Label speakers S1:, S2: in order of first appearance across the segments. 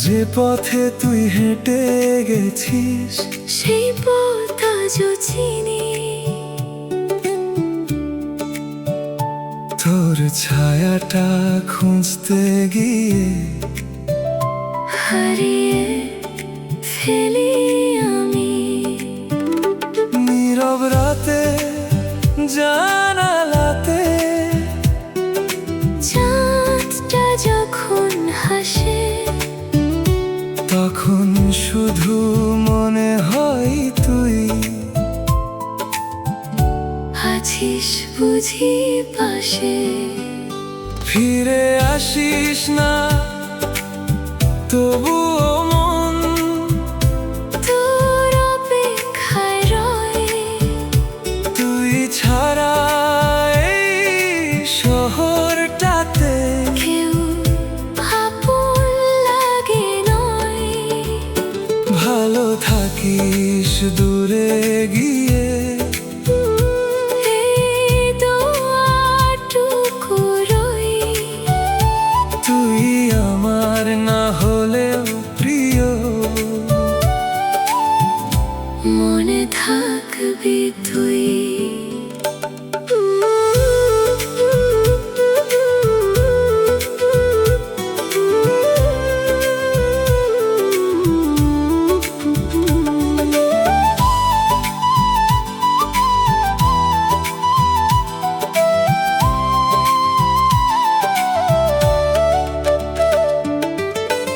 S1: যে পথে তুই হেঁটে গেছিস
S2: সেই পথ আজও চিনি।
S1: তোর ছায়াটা খুঁজতে গিয়ে
S2: হারিয়ে ফেলি আমি।
S1: নীরব রাতে জানালাতে
S2: চাঁদটা যখন হাসে
S1: তখন শুধু মনে হয় তুই
S2: আছিস বুঝি পাশে।
S1: ফিরে আসিস না তবুও মন
S2: তোর অপেক্ষায় রয়।
S1: তুই ছাড়া এই শহরটাতে
S2: কেউ আপন লাগে নয়।
S1: ভালো থাকিস দূরে গিয়ে
S2: এই দোয়াটুকু রই।
S1: তুই আমার না হলেও প্রিয়
S2: মনে থাকবি তুই।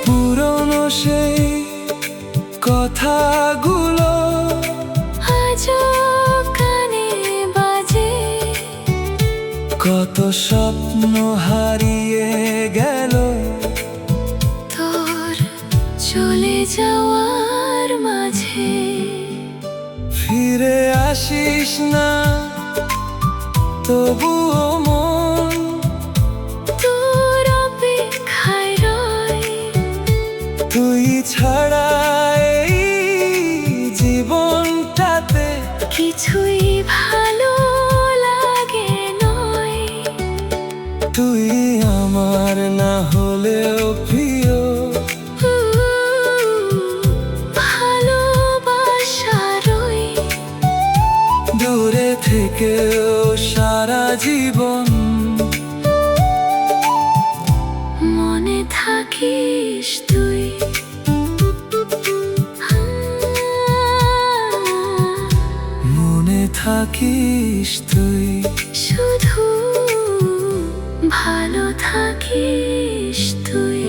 S1: পুরনো সেই কথাগুলো
S2: আজও কানে বাজে।
S1: কত স্বপ্ন হারিয়ে গেল
S2: তোর চলে যাওয়ার মাঝে।
S1: ফিরে আসিস না তবুও মন
S2: তোর অপেক্ষায় রয়।
S1: তুই ছাড়া এই জীবনটাতে
S2: কিছুই ভালো লাগে নয়।
S1: তুই আমার না হলেও প্রিয়
S2: ভালোবাসা রই।
S1: দূরে থেকেও সারা জীবন
S2: মনে থাকিস তুই।
S1: মনে থাকিস তুই
S2: শুধু ভালো থাকিস তুই।